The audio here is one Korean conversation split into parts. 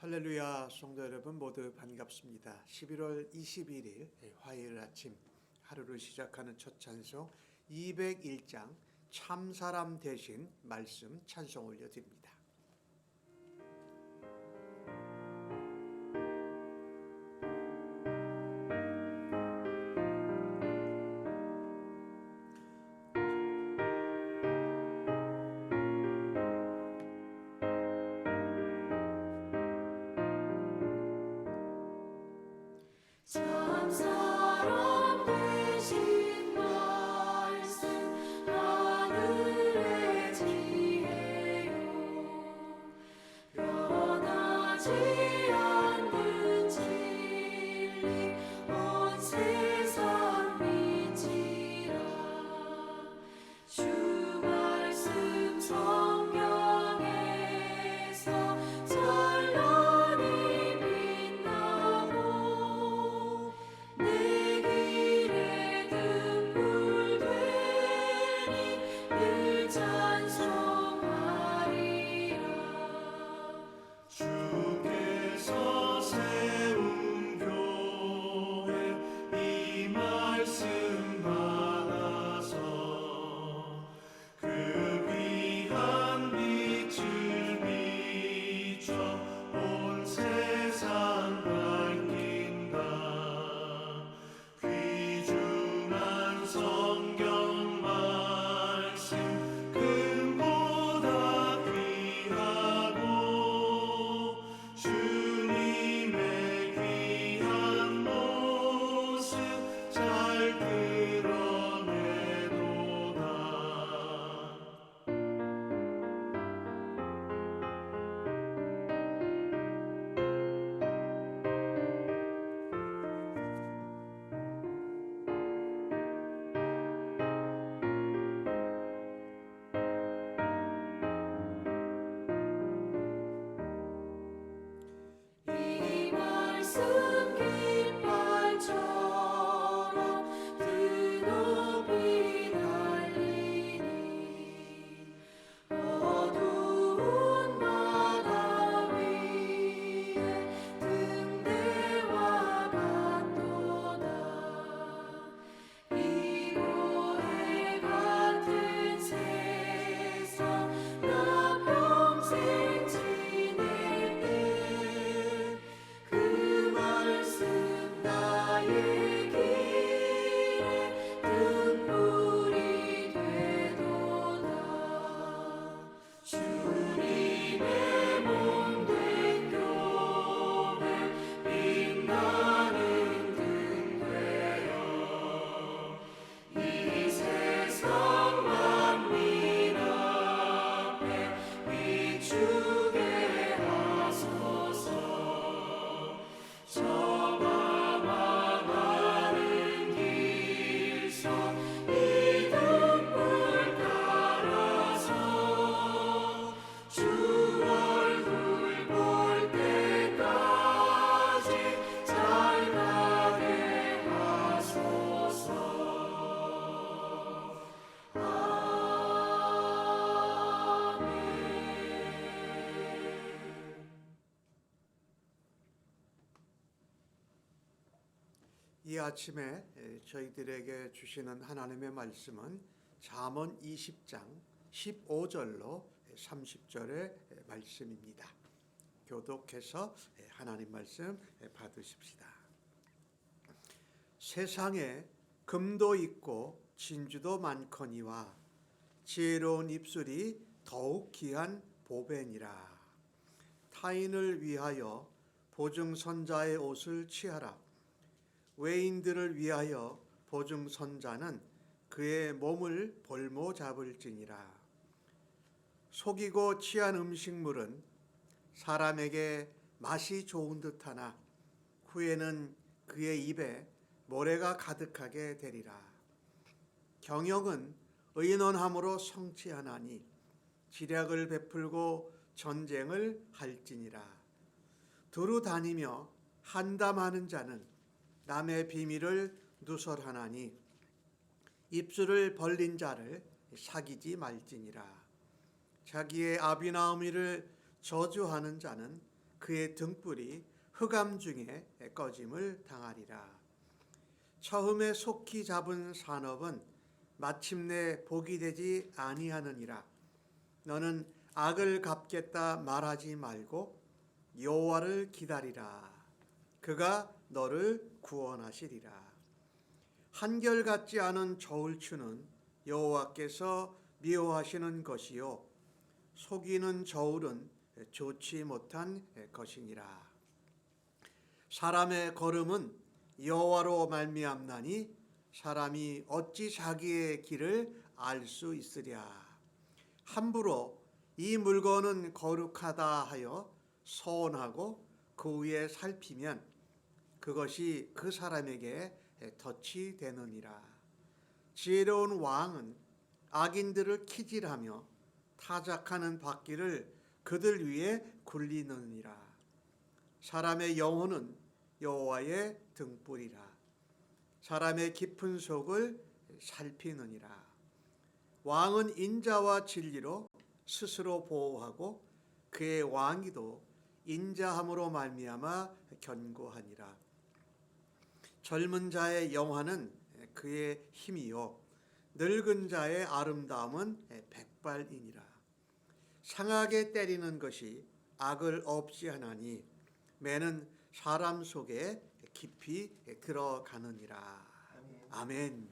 할렐루야, 성도 여러분 모두 반갑습니다. 11월 21일 화요일 아침 하루를 시작하는 첫 찬송 201장 참사람 대신 말씀 찬송 올려드립니다. 참사람 되신 말씀 하늘의 지혜요 변하지 않는 진리 온 세상 미치라 주 말씀 성경에서 찬란히 빛나고 내 길에 등불 되니 늘 찬송하리라 주께서 세운 교회 이 말씀 받아서 그 귀한 빛을 비춰 온 세상 밝힌다. 귀중한 성경 말씀 금보다 귀하고 주님의 귀한 모습 잘 드러내도다. 이 말씀 깃발처럼 드높이 달리니 어두운 바다 위에 등대와 같도다 이고해 같은 세상 나 평생 지낼 때 그 말씀 나의 길에 등불이 되도다 주님의 몸된 교회 빛나는 등 되어 이 세상 만민 앞에 비추게 하소서 저가 망하는 길선 이 등불 따라서 주 얼굴 볼 때까지 잘 가게 하소서 이 아침에 저희들에게 주시는 하나님의 말씀은 잠언 20장 15절로 30절의 말씀입니다. 교독해서 하나님 말씀 받으십시다. 세상에 금도 있고 진주도 많거니와 지혜로운 입술이 더욱 귀한 보배니라. 타인을 위하여 보증선자의 옷을 취하라. 외인들을 위하여 보증선자는 그의 몸을 볼모 잡을지니라. 속이고 취한 음식물은 사람에게 맛이 좋은 듯하나 후에는 그의 입에 모래가 가득하게 되리라. 경영은 의논함으로 성취하나니 지략을 베풀고 전쟁을 할지니라. 두루 다니며 한담하는 자는 남의 비밀을 누설하나니 입술을 벌린 자를 사귀지 말지니라. 자기의 아비나오미를 저주하는 자는 그의 등불이 흑암 중에 꺼짐을 당하리라. 처음에 속히 잡은 산업은 마침내 복이 되지 아니하느니라. 너는 악을 갚겠다 말하지 말고 여호와를 기다리라. 그가 너를 구원하시리라. 한결같지 않은 저울추는 여호와께서 미워하시는 것이요 속이는 저울은 좋지 못한 것이니라. 사람의 걸음은 여호와로 말미암나니 사람이 어찌 자기의 길을 알 수 있으랴. 함부로 이 물건은 거룩하다 하여 서원하고 그 위에 살피면 그것이 그 사람에게 덫이 되느니라. 지혜로운 왕은 악인들을 키질하며 타작하는 바퀴를 그들 위에 굴리느니라. 사람의 영혼은 여호와의 등불이라. 사람의 깊은 속을 살피느니라. 왕은 인자와 진리로 스스로 보호하고 그의 왕위도 인자함으로 말미암아 견고하니라. 젊은 자의 영화는 그의 힘이요 늙은 자의 아름다움은 백발이니라. 상하게 때리는 것이 악을 없이 하나니 매는 사람 속에 깊이 들어가느니라. 아멘.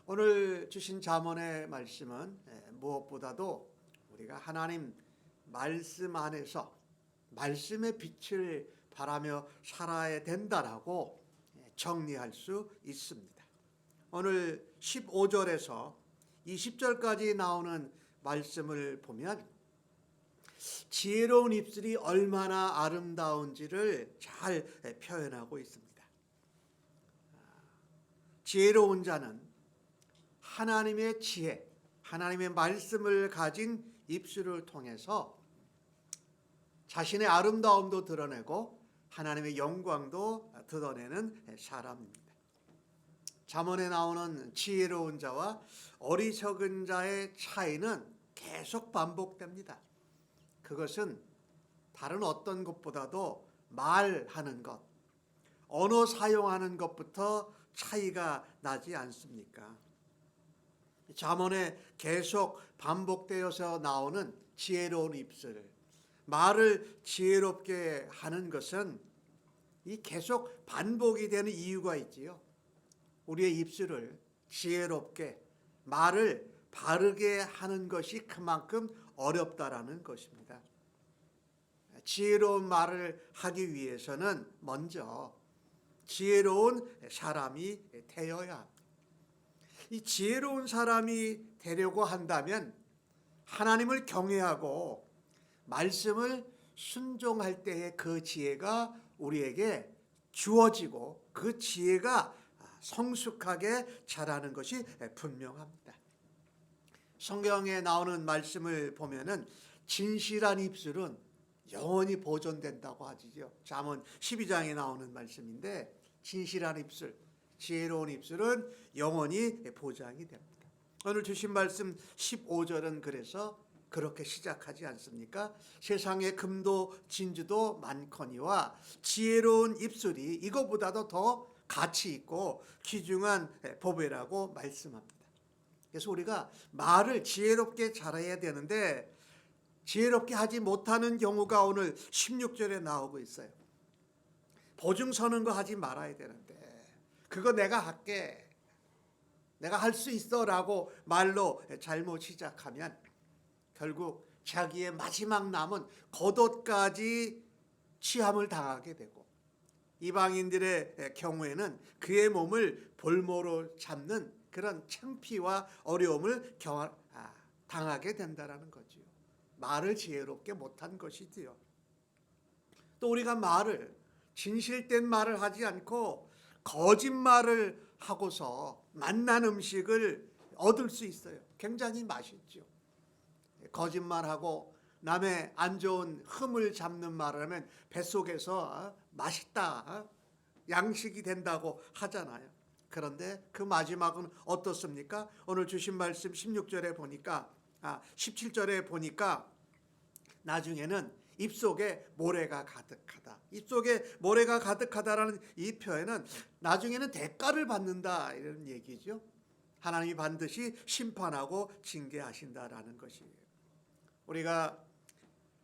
오늘 주신 잠언의 말씀은 무엇보다도 우리가 하나님 말씀 안에서 말씀의 빛을 바라며 살아야 된다라고 정리할 수 있습니다. 오늘 15절에서 20절까지 나오는 말씀을 보면 지혜로운 입술이 얼마나 아름다운지를 잘 표현하고 있습니다. 지혜로운 자는 하나님의 지혜, 하나님의 말씀을 가진 입술을 통해서 자신의 아름다움도 드러내고 하나님의 영광도 드러내는 사람입니다. 잠언에 나오는 지혜로운 자와 어리석은 자의 차이는 계속 반복됩니다. 그것은 다른 어떤 것보다도 말하는 것, 언어 사용하는 것부터 차이가 나지 않습니까? 잠언에 계속 반복되어서 나오는 지혜로운 입술, 말을 지혜롭게 하는 것은 이 계속 반복이 되는 이유가 있지요. 우리의 입술을 지혜롭게 말을 바르게 하는 것이 그만큼 어렵다라는 것입니다. 지혜로운 말을 하기 위해서는 먼저 지혜로운 사람이 되어야 합니다. 이 지혜로운 사람이 되려고 한다면 하나님을 경외하고 말씀을 순종할 때의 그 지혜가 우리에게 주어지고 그 지혜가 성숙하게 자라는 것이 분명합니다. 성경에 나오는 말씀을 보면은 진실한 입술은 영원히 보존된다고 하지요. 잠언 12장에 나오는 말씀인데 진실한 입술, 지혜로운 입술은 영원히 보장이 됩니다. 오늘 주신 말씀 15절은 그래서 그렇게 시작하지 않습니까? 세상에 금도 진주도 많거니와 지혜로운 입술이 이거보다도 더 가치 있고 귀중한 보배라고 말씀합니다. 그래서 우리가 말을 지혜롭게 잘해야 되는데 지혜롭게 하지 못하는 경우가 오늘 16절에 나오고 있어요. 보증 서는 거 하지 말아야 되는데 그거 내가 할게, 내가 할 수 있어 라고 말로 잘못 시작하면 결국 자기의 마지막 남은 겉옷까지 취함을 당하게 되고 이방인들의 경우에는 그의 몸을 볼모로 잡는 그런 창피와 어려움을 당하게 된다라는 거지요. 말을 지혜롭게 못한 것이지요. 또 우리가 말을 진실된 말을 하지 않고 거짓말을 하고서 맛난 음식을 얻을 수 있어요. 굉장히 맛있죠. 거짓말하고 남의 안 좋은 흠을 잡는 말을 하면 뱃속에서 맛있다, 양식이 된다고 하잖아요. 그런데 그 마지막은 어떻습니까? 오늘 주신 말씀 16절에 보니까 17절에 보니까 나중에는 입속에 모래가 가득하다. 입속에 모래가 가득하다라는 이 표현은 나중에는 대가를 받는다 이런 얘기죠. 하나님이 반드시 심판하고 징계하신다라는 것이에요. 우리가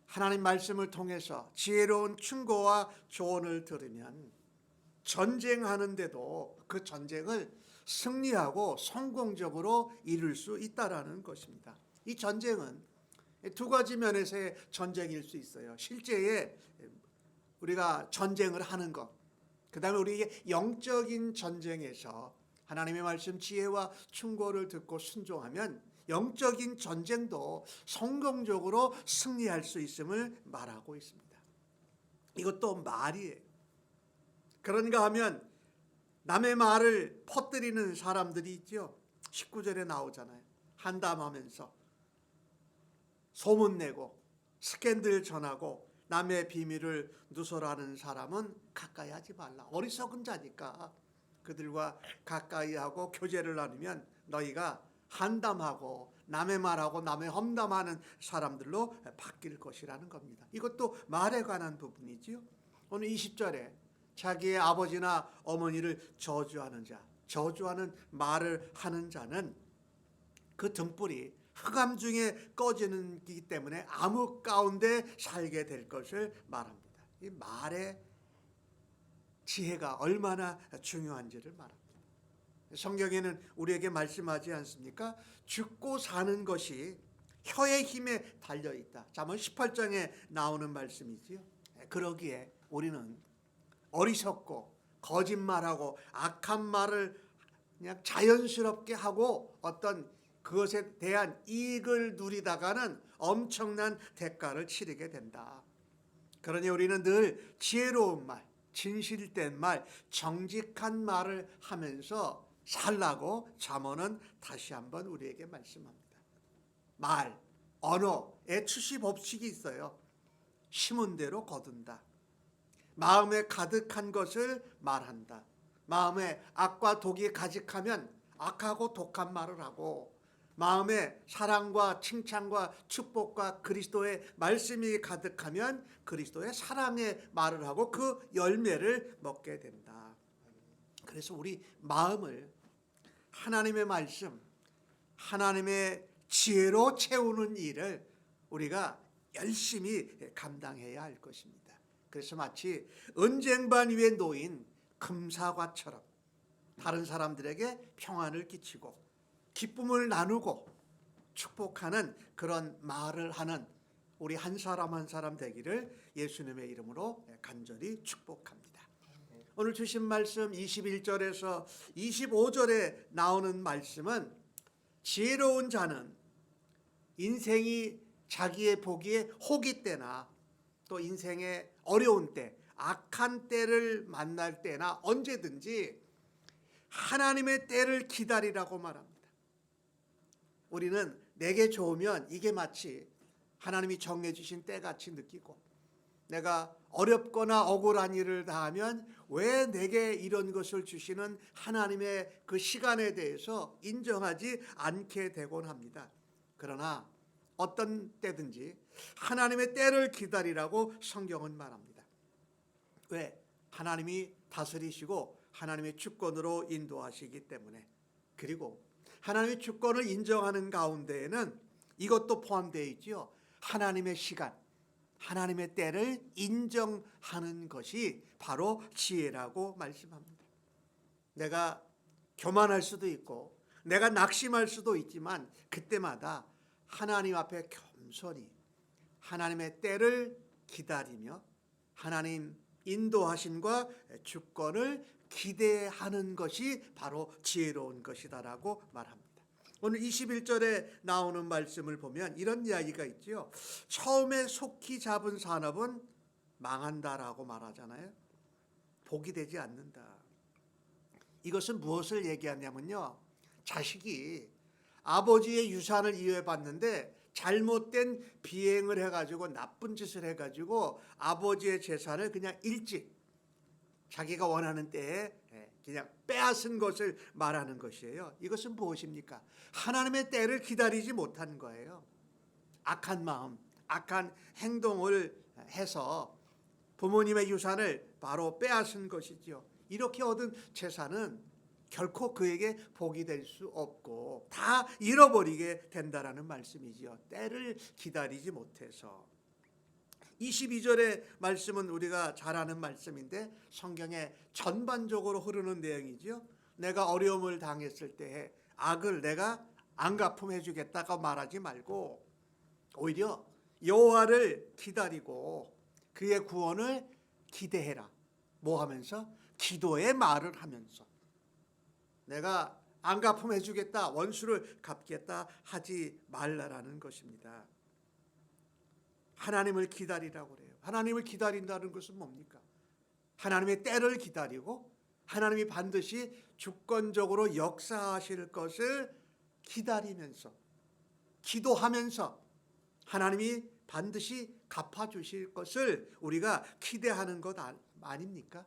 하나님 말씀을 통해서 지혜로운 충고와 조언을 들으면 전쟁하는데도 그 전쟁을 승리하고 성공적으로 이룰 수 있다라는 것입니다. 이 전쟁은 두 가지 면에서의 전쟁일 수 있어요. 실제의 우리가 전쟁을 하는 것, 그 다음에 우리에게 영적인 전쟁에서 하나님의 말씀 지혜와 충고를 듣고 순종하면 영적인 전쟁도 성공적으로 승리할 수 있음을 말하고 있습니다. 이것도 말이에요. 그런가 하면 남의 말을 퍼뜨리는 사람들이 있죠. 19절에 나오잖아요. 한담하면서 소문내고 스캔들 전하고 남의 비밀을 누설하는 사람은 가까이 하지 말라. 어리석은 자니까 그들과 가까이 하고 교제를 나누면 너희가 한담하고 남의 말하고 남의 험담하는 사람들로 바뀔 것이라는 겁니다. 이것도 말에 관한 부분이지요. 오늘 20절에 자기의 아버지나 어머니를 저주하는 자, 저주하는 말을 하는 자는 그 등불이 흑암 중에 꺼지기 때문에 암흑 가운데 살게 될 것을 말합니다. 이 말의 지혜가 얼마나 중요한지를 말합니다. 성경에는 우리에게 말씀하지 않습니까? 죽고 사는 것이 혀의 힘에 달려있다. 잠언 18장에 나오는 말씀이지요. 그러기에 우리는 어리석고 거짓말하고 악한 말을 그냥 자연스럽게 하고 어떤 그것에 대한 이익을 누리다가는 엄청난 대가를 치르게 된다. 그러니 우리는 늘 지혜로운 말, 진실된 말, 정직한 말을 하면서 살라고 잠언은 다시 한번 우리에게 말씀합니다. 말, 언어의 출시 법칙이 있어요. 심은 대로 거둔다. 마음에 가득한 것을 말한다. 마음에 악과 독이 가득하면 악하고 독한 말을 하고 마음에 사랑과 칭찬과 축복과 그리스도의 말씀이 가득하면 그리스도의 사랑의 말을 하고 그 열매를 먹게 된다. 그래서 우리 마음을 하나님의 말씀, 하나님의 지혜로 채우는 일을 우리가 열심히 감당해야 할 것입니다. 그래서 마치 은쟁반 위에 놓인 금사과처럼 다른 사람들에게 평안을 끼치고 기쁨을 나누고 축복하는 그런 말을 하는 우리 한 사람 한 사람 되기를 예수님의 이름으로 간절히 축복합니다. 오늘 주신 말씀 21절에서 25절에 나오는 말씀은 지혜로운 자는 인생이 자기의 보기에 호기 때나 또 인생의 어려운 때, 악한 때를 만날 때나 언제든지 하나님의 때를 기다리라고 말합니다. 우리는 내게 좋으면 이게 마치 하나님이 정해주신 때같이 느끼고 내가 어렵거나 억울한 일을 다하면 왜 내게 이런 것을 주시는 하나님의 그 시간에 대해서 인정하지 않게 되곤 합니다. 그러나 어떤 때든지 하나님의 때를 기다리라고 성경은 말합니다. 왜? 하나님이 다스리시고 하나님의 주권으로 인도하시기 때문에. 그리고 하나님의 주권을 인정하는 가운데에는 이것도 포함되어 있지요. 하나님의 시간, 하나님의 때를 인정하는 것이 바로 지혜라고 말씀합니다. 내가 교만할 수도 있고 내가 낙심할 수도 있지만 그때마다 하나님 앞에 겸손히 하나님의 때를 기다리며 하나님 인도하심과 주권을 기대하는 것이 바로 지혜로운 것이다라고 말합니다. 오늘 21절에 나오는 말씀을 보면 이런 이야기가 있죠. 처음에 속히 잡은 산업은 망한다라고 말하잖아요. 복이 되지 않는다. 이것은 무엇을 얘기하냐면요. 자식이 아버지의 유산을 이어받는데 잘못된 비행을 해가지고 나쁜 짓을 해가지고 아버지의 재산을 그냥 일찍 자기가 원하는 때에 그냥 빼앗은 것을 말하는 것이에요. 이것은 무엇입니까? 하나님의 때를 기다리지 못하는 거예요. 악한 마음, 악한 행동을 해서 부모님의 유산을 바로 빼앗은 것이지요. 이렇게 얻은 재산은 결코 그에게 복이 될 수 없고 다 잃어버리게 된다라는 말씀이지요. 때를 기다리지 못해서. 22절의 말씀은 우리가 잘 아는 말씀인데 성경에 전반적으로 흐르는 내용이지요. 내가 어려움을 당했을 때 악을 내가 안 갚음해 주겠다고 말하지 말고 오히려 여호와를 기다리고 그의 구원을 기대해라. 뭐 하면서? 기도의 말을 하면서. 내가 안 갚음해 주겠다, 원수를 갚겠다 하지 말라라는 것입니다. 하나님을 기다리라고 그래요. 하나님을 기다린다는 것은 뭡니까? 하나님의 때를 기다리고 하나님이 반드시 주권적으로 역사하실 것을 기다리면서 기도하면서 하나님이 반드시 갚아주실 것을 우리가 기대하는 것 아닙니까?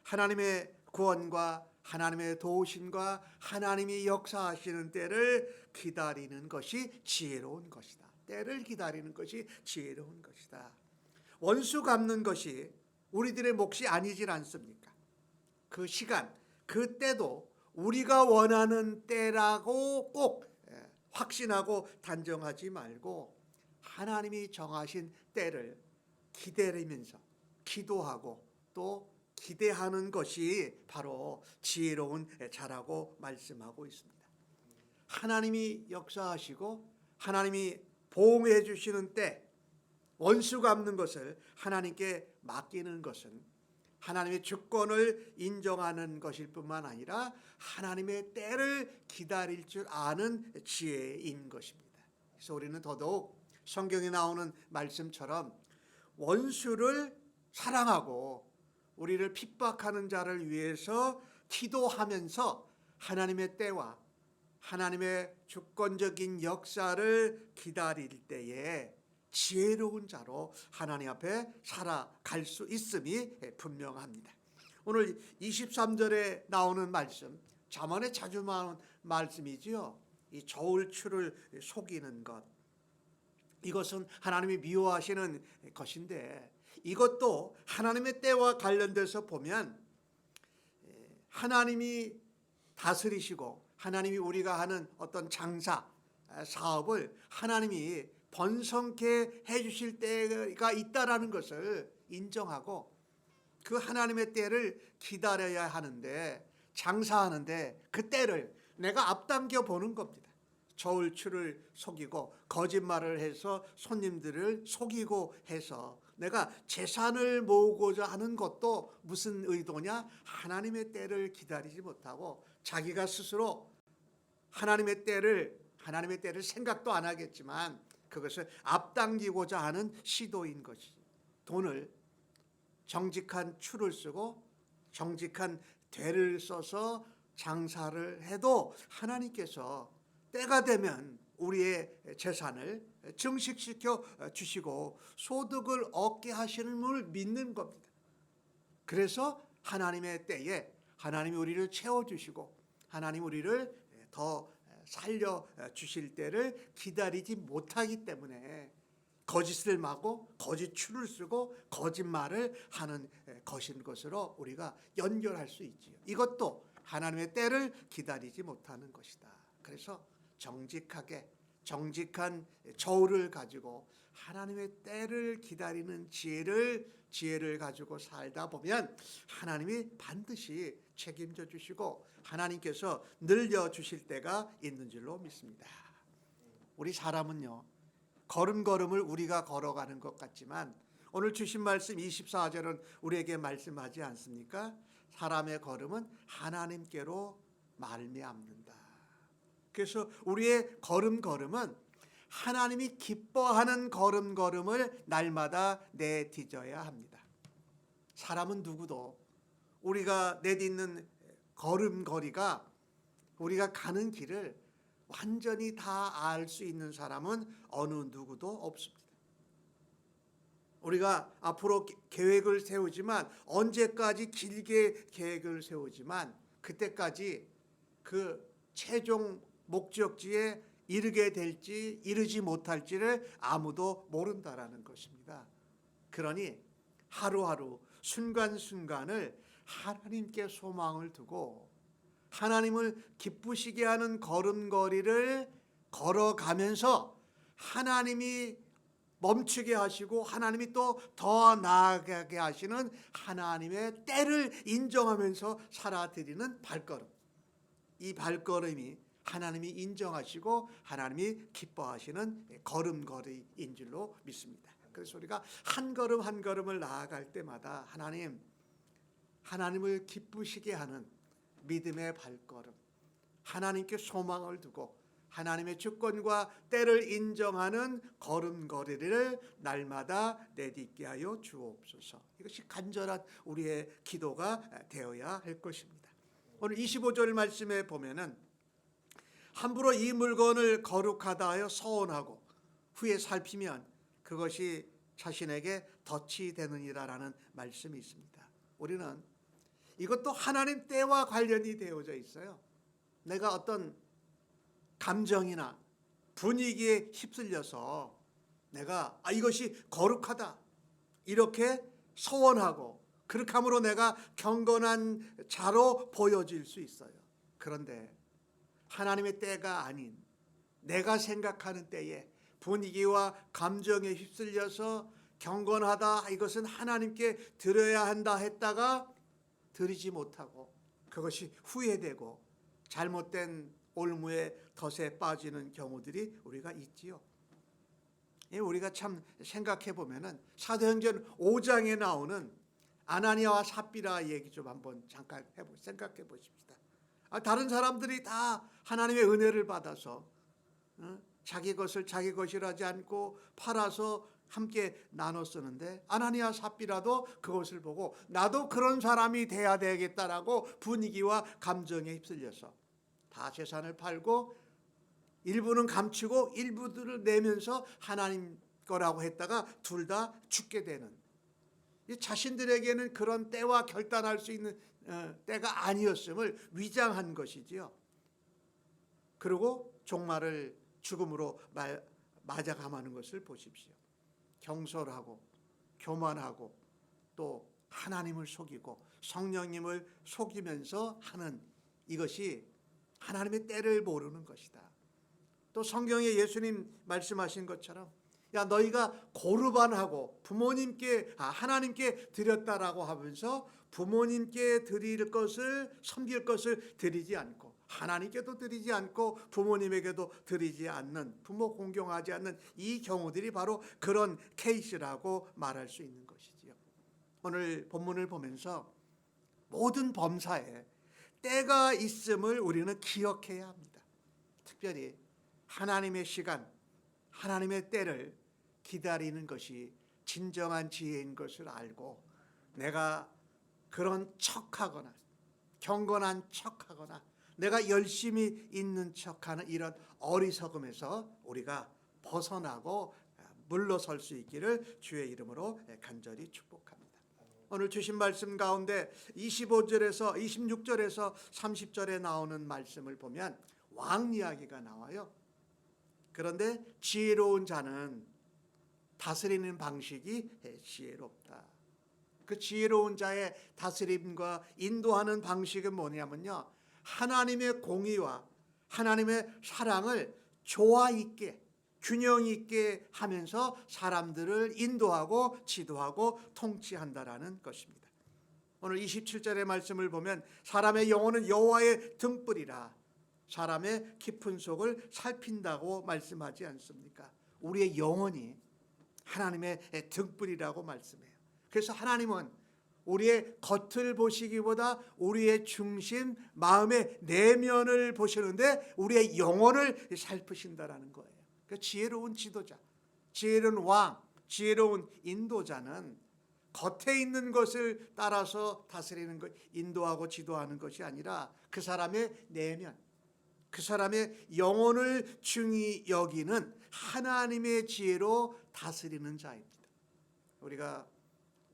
하나님의 구원과 하나님의 도우심과 하나님이 역사하시는 때를 기다리는 것이 지혜로운 것이다. 때를 기다리는 것이 지혜로운 것이다. 원수 갚는 것이 우리들의 몫이 아니질 않습니까? 그 시간, 그 때도 우리가 원하는 때라고 꼭 확신하고 단정하지 말고 하나님이 정하신 때를 기다리면서 기도하고 또 기대하는 것이 바로 지혜로운 자라고 말씀하고 있습니다. 하나님이 역사하시고 하나님이 보응해 주시는 때 원수 갚는 것을 하나님께 맡기는 것은 하나님의 주권을 인정하는 것일 뿐만 아니라 하나님의 때를 기다릴 줄 아는 지혜인 것입니다. 그래서 우리는 더더욱 성경에 나오는 말씀처럼 원수를 사랑하고 우리를 핍박하는 자를 위해서 기도하면서 하나님의 때와 하나님의 주권적인 역사를 기다릴 때에 지혜로운 자로 하나님 앞에 살아갈 수 있음이 분명합니다. 오늘 23절에 나오는 말씀, 잠언에 자주 나오는 말씀이지요. 이 저울추를 속이는 것, 이것은 하나님이 미워하시는 것인데 이것도 하나님의 때와 관련돼서 보면 하나님이 다스리시고 하나님이 우리가 하는 어떤 장사, 사업을 하나님이 번성케 해주실 때가 있다라는 것을 인정하고 그 하나님의 때를 기다려야 하는데 장사하는데 그 때를 내가 앞당겨 보는 겁니다. 저울추를 속이고 거짓말을 해서 손님들을 속이고 해서 내가 재산을 모으고자 하는 것도 무슨 의도냐? 하나님의 때를 기다리지 못하고 자기가 스스로 하나님의 때를 생각도 안 하겠지만 그것을 앞당기고자 하는 시도인 것이지. 돈을 정직한 추를 쓰고 정직한 되를 써서 장사를 해도 하나님께서 때가 되면 우리의 재산을 증식시켜 주시고 소득을 얻게 하시는 분을 믿는 겁니다. 그래서 하나님의 때에 하나님이 우리를 채워주시고 하나님 우리를 더 살려주실 때를 기다리지 못하기 때문에 거짓을 마고 거짓 추를 쓰고 거짓말을 하는 것인 것으로 우리가 연결할 수 있지요. 이것도 하나님의 때를 기다리지 못하는 것이다. 그래서 정직하게 정직한 저울을 가지고 하나님의 때를 기다리는 지혜를 가지고 살다 보면 하나님이 반드시 책임져 주시고 하나님께서 늘려 주실 때가 있는 줄로 믿습니다. 우리 사람은요, 걸음걸음을 우리가 걸어가는 것 같지만 오늘 주신 말씀 24절은 우리에게 말씀하지 않습니까? 사람의 걸음은 하나님께로 말미암는다. 그래서 우리의 걸음걸음은 하나님이 기뻐하는 걸음걸음을 날마다 내딛어야 합니다. 사람은 누구도 우리가 내딛는 걸음걸이가 우리가 가는 길을 완전히 다 알 수 있는 사람은 어느 누구도 없습니다. 우리가 앞으로 계획을 세우지만 언제까지 길게 계획을 세우지만 그때까지 그 최종 목적지에 이루게 될지 이루지 못할지를 아무도 모른다라는 것입니다. 그러니 하루하루 순간순간을 하나님께 소망을 두고 하나님을 기쁘시게 하는 걸음걸이를 걸어가면서 하나님이 멈추게 하시고 하나님이 또 더 나아가게 하시는 하나님의 때를 인정하면서 살아드리는 발걸음. 이 발걸음이 하나님이 인정하시고 하나님이 기뻐하시는 걸음걸이인 줄로 믿습니다. 그래서 우리가 한 걸음 한 걸음을 나아갈 때마다 하나님을 기쁘시게 하는 믿음의 발걸음, 하나님께 소망을 두고 하나님의 주권과 때를 인정하는 걸음걸이를 날마다 내딛게 하여 주옵소서. 이것이 간절한 우리의 기도가 되어야 할 것입니다. 오늘 25절 말씀에 보면은 함부로 이 물건을 거룩하다 하여 서원하고 후에 살피면 그것이 자신에게 덫이 되느니라라는 말씀이 있습니다. 우리는 이것도 하나님 때와 관련이 되어져 있어요. 내가 어떤 감정이나 분위기에 휩쓸려서 내가 이것이 거룩하다 이렇게 서원하고 그렇게 함으로 내가 경건한 자로 보여질 수 있어요. 그런데 하나님의 때가 아닌 내가 생각하는 때에 분위기와 감정에 휩쓸려서 경건하다 이것은 하나님께 드려야 한다 했다가 드리지 못하고 그것이 후회되고 잘못된 올무의 덫에 빠지는 경우들이 우리가 있지요. 우리가 참 생각해 보면은 사도행전 5장에 나오는 아나니아와 삽비라 얘기 좀 한번 잠깐 생각해 보십시다. 다른 사람들이 다 하나님의 은혜를 받아서 자기 것을 자기 것이라 하지 않고 팔아서 함께 나눠 쓰는데 아나니아 삽비라도 그것을 보고 나도 그런 사람이 돼야 되겠다라고 분위기와 감정에 휩쓸려서 다 재산을 팔고 일부는 감추고 일부들을 내면서 하나님 거라고 했다가 둘 다 죽게 되는, 자신들에게는 그런 때와 결단할 수 있는 때가 아니었음을 위장한 것이지요. 그리고 종말을 죽음으로 맞아감하는 것을 보십시오. 경솔하고 교만하고 또 하나님을 속이고 성령님을 속이면서 하는 이것이 하나님의 때를 모르는 것이다. 또 성경에 예수님 말씀하신 것처럼 야 너희가 고르반하고 부모님께 하나님께 드렸다라고 하면서 부모님께 드릴 것을 섬길 것을 드리지 않고 하나님께도 드리지 않고 부모님에게도 드리지 않는, 부모 공경하지 않는 이 경우들이 바로 그런 케이스라고 말할 수 있는 것이지요. 오늘 본문을 보면서 모든 범사에 때가 있음을 우리는 기억해야 합니다. 특별히 하나님의 시간, 하나님의 때를 기다리는 것이 진정한 지혜인 것을 알고 내가 그런 척하거나 경건한 척하거나 내가 열심히 있는 척하는 이런 어리석음에서 우리가 벗어나고 물러설 수 있기를 주의 이름으로 간절히 축복합니다. 오늘 주신 말씀 가운데 25절에서 26절에서 30절에 나오는 말씀을 보면 왕 이야기가 나와요. 그런데 지혜로운 자는 다스리는 방식이 지혜롭다. 그 지혜로운 자의 다스림과 인도하는 방식은 뭐냐면요, 하나님의 공의와 하나님의 사랑을 조화 있게 균형 있게 하면서 사람들을 인도하고 지도하고 통치한다라는 것입니다. 오늘 27절의 말씀을 보면 사람의 영혼은 여호와의 등불이라 사람의 깊은 속을 살핀다고 말씀하지 않습니까? 우리의 영혼이 하나님의 등불이라고 말씀해요. 그래서 하나님은 우리의 겉을 보시기보다 우리의 중심, 마음의 내면을 보시는데 우리의 영혼을 살피신다라는 거예요. 그러니까 지혜로운 지도자, 지혜로운 왕, 지혜로운 인도자는 겉에 있는 것을 따라서 다스리는 것, 인도하고 지도하는 것이 아니라 그 사람의 내면, 그 사람의 영혼을 중히 여기는 하나님의 지혜로 다스리는 자입니다. 우리가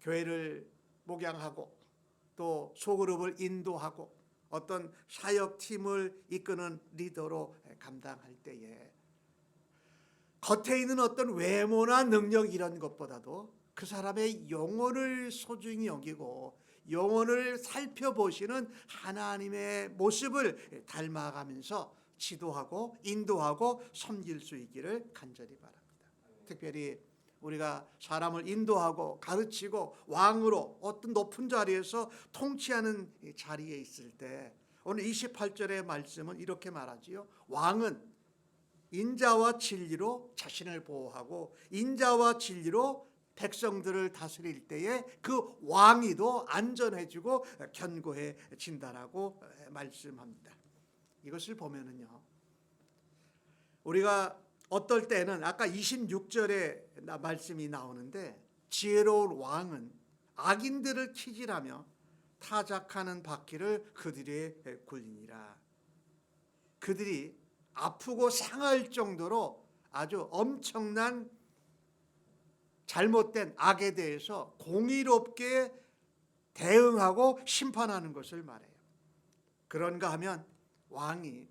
교회를 목양하고 또 소그룹을 인도하고 어떤 사역팀을 이끄는 리더로 감당할 때에 겉에 있는 어떤 외모나 능력 이런 것보다도 그 사람의 영혼을 소중히 여기고 영혼을 살펴보시는 하나님의 모습을 닮아가면서 지도하고 인도하고 섬길 수 있기를 간절히 바랍니다. 특별히 우리가 사람을 인도하고 가르치고 왕으로 어떤 높은 자리에서 통치하는 자리에 있을 때 오늘 28절의 말씀은 이렇게 말하지요. 왕은 인자와 진리로 자신을 보호하고 인자와 진리로 백성들을 다스릴 때에 그 왕위도 안전해지고 견고해진다라고 말씀합니다. 이것을 보면은요, 우리가 어떨 때는 아까 26절에 말씀이 나오는데 지혜로운 왕은 악인들을 키질하며 타작하는 바퀴를 그들의 굴리니라. 그들이 아프고 상할 정도로 아주 엄청난 잘못된 악에 대해서 공의롭게 대응하고 심판하는 것을 말해요. 그런가 하면 왕이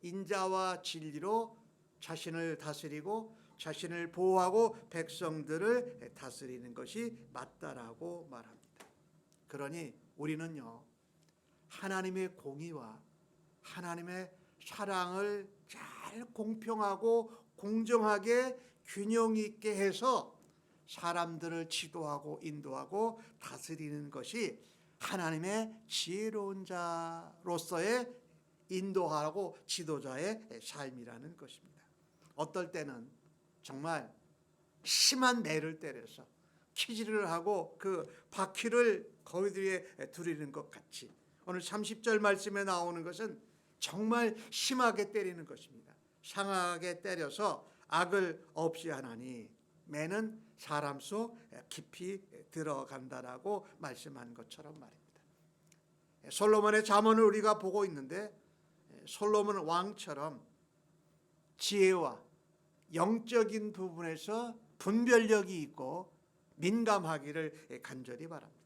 인자와 진리로 자신을 다스리고 자신을 보호하고 백성들을 다스리는 것이 맞다라고 말합니다. 그러니 우리는요, 하나님의 공의와 하나님의 사랑을 잘 공평하고 공정하게 균형 있게 해서 사람들을 지도하고 인도하고 다스리는 것이 하나님의 지혜로운 자로서의 인도하고 지도자의 삶이라는 것입니다. 어떨 때는 정말 심한 매를 때려서 키질을 하고 그 바퀴를 거기에 두르는 것 같이 오늘 30절 말씀에 나오는 것은 정말 심하게 때리는 것입니다. 상하게 때려서 악을 없이 하나니 매는 사람 속 깊이 들어간다라고 말씀한 것처럼 말입니다. 솔로몬의 잠언을 우리가 보고 있는데 솔로몬 왕처럼 지혜와 영적인 부분에서 분별력이 있고 민감하기를 간절히 바랍니다.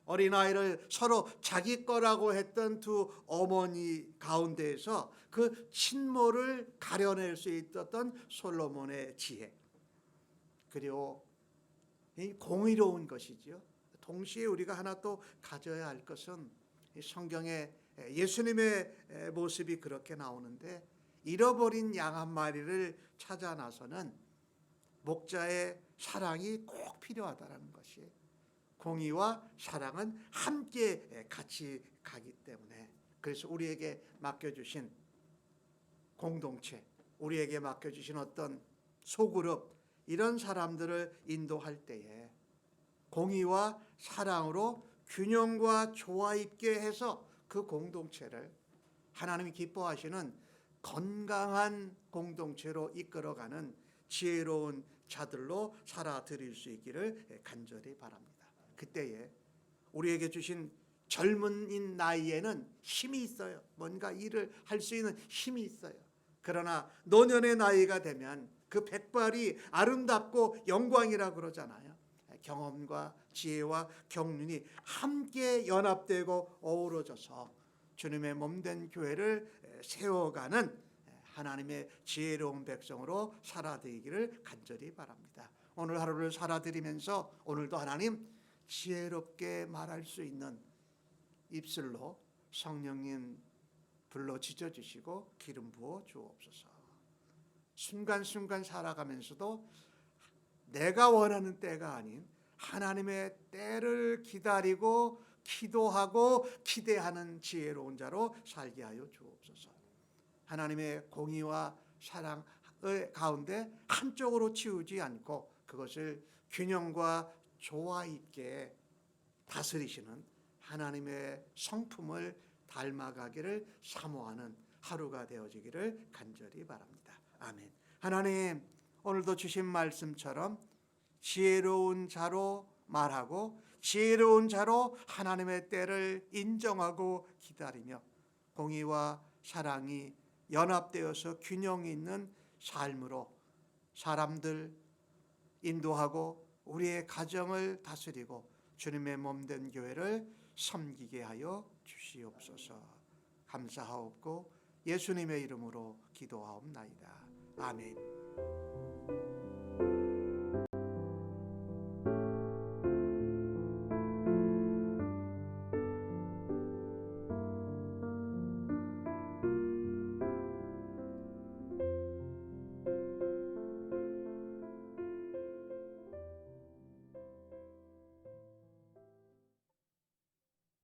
어린아이를 서로 자기 거라고 했던 두 어머니 가운데에서 그 친모를 가려낼 수 있었던 솔로몬의 지혜, 그리고 공의로운 것이지요. 동시에 우리가 하나 또 가져야 할 것은 성경에 예수님의 모습이 그렇게 나오는데 잃어버린 양 한 마리를 찾아 나서는 목자의 사랑이 꼭 필요하다는 것이, 공의와 사랑은 함께 같이 가기 때문에, 그래서 우리에게 맡겨주신 공동체, 우리에게 맡겨주신 어떤 소그룹, 이런 사람들을 인도할 때에 공의와 사랑으로 균형과 조화 있게 해서 그 공동체를 하나님이 기뻐하시는 건강한 공동체로 이끌어가는 지혜로운 자들로 살아드릴 수 있기를 간절히 바랍니다. 그때에 우리에게 주신 젊은 나이에는 힘이 있어요. 뭔가 일을 할 수 있는 힘이 있어요. 그러나 노년의 나이가 되면 그 백발이 아름답고 영광이라 그러잖아요. 경험과 지혜와 경륜이 함께 연합되고 어우러져서 주님의 몸된 교회를 세워가는 하나님의 지혜로운 백성으로 살아드리기를 간절히 바랍니다. 오늘 하루를 살아드리면서 오늘도 하나님 지혜롭게 말할 수 있는 입술로 성령님 불러 지져주시고 기름 부어 주옵소서. 순간순간 살아가면서도 내가 원하는 때가 아닌 하나님의 때를 기다리고 기도하고 기대하는 지혜로운 자로 살게 하여 주옵소서. 하나님의 공의와 사랑의 가운데 한쪽으로 치우지 않고 그것을 균형과 조화 있게 다스리시는 하나님의 성품을 닮아가기를 사모하는 하루가 되어지기를 간절히 바랍니다. 아멘. 하나님, 오늘도 주신 말씀처럼 지혜로운 자로 말하고 지혜로운 자로 하나님의 때를 인정하고 기다리며 공의와 사랑이 연합되어서 균형 있는 삶으로 사람들 인도하고 우리의 가정을 다스리고 주님의 몸된 교회를 섬기게 하여 주시옵소서. 감사하옵고 예수님의 이름으로 기도하옵나이다. 아멘.